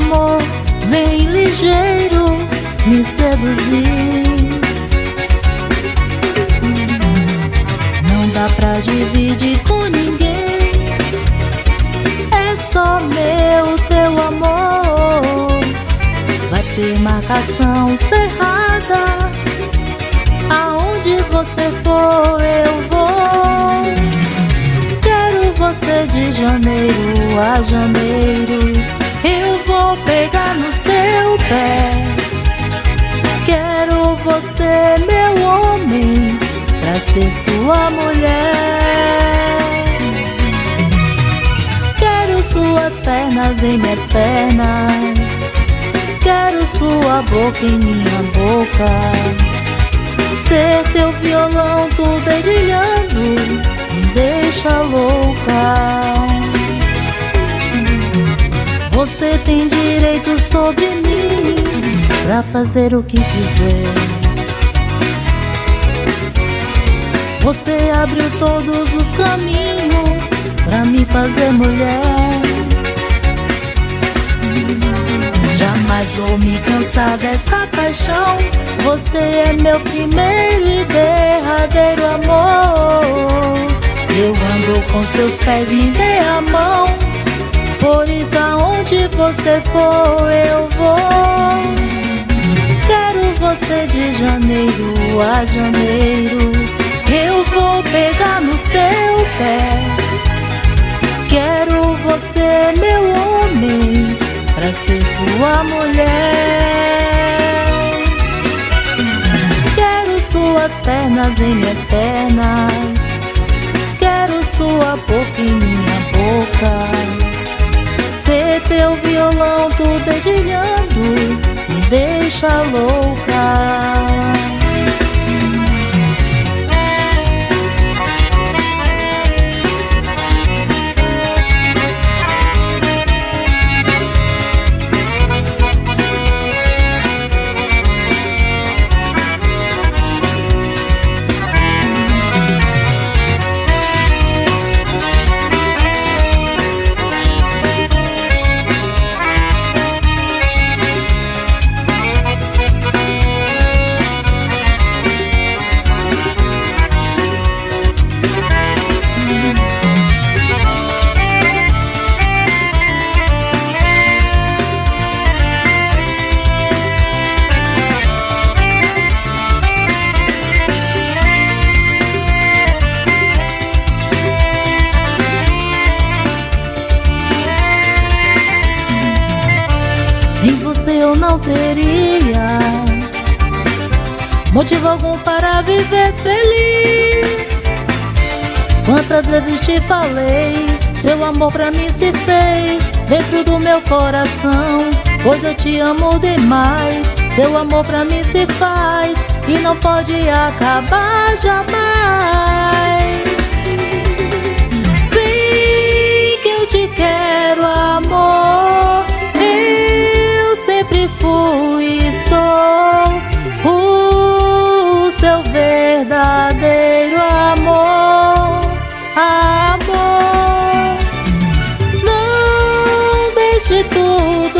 amor vem ligeiro me seduzir. Não dá pra dividir com ninguém, é só meu, teu amor. Vai ser marcação cerrada, aonde você for eu vou. Quero você de janeiro a janeiro, eu vou pegar no seu pé. Quero você, meu homem, pra ser sua mulher. Quero suas pernas em minhas pernas, quero sua boca em minha boca, ser teu violão, tu dedilhando, me deixa louca. Você tem direito sobre mim pra fazer o que quiser. Você abriu todos os caminhos pra me fazer mulher. Jamais vou me cansar dessa paixão. Você é meu primeiro e derradeiro amor. Eu ando com seus pés, me dê a mão, por isso aonde você for eu vou. Quero você de janeiro a janeiro, eu vou pegar no seu pé. Quero você, meu homem, pra ser sua mulher. Quero suas pernas em minhas pernas, quero sua boca em minha boca, ser teu violão, tu dedilhando, me deixa louca. Sem você eu não teria motivo algum para viver feliz. Quantas vezes te falei, seu amor pra mim se fez dentro do meu coração, pois eu te amo demais. Seu amor pra mim se faz e não pode acabar jamais. Vem que eu te quero, amor. Sempre fui e sou o seu verdadeiro amor. Amor, não deixe tudo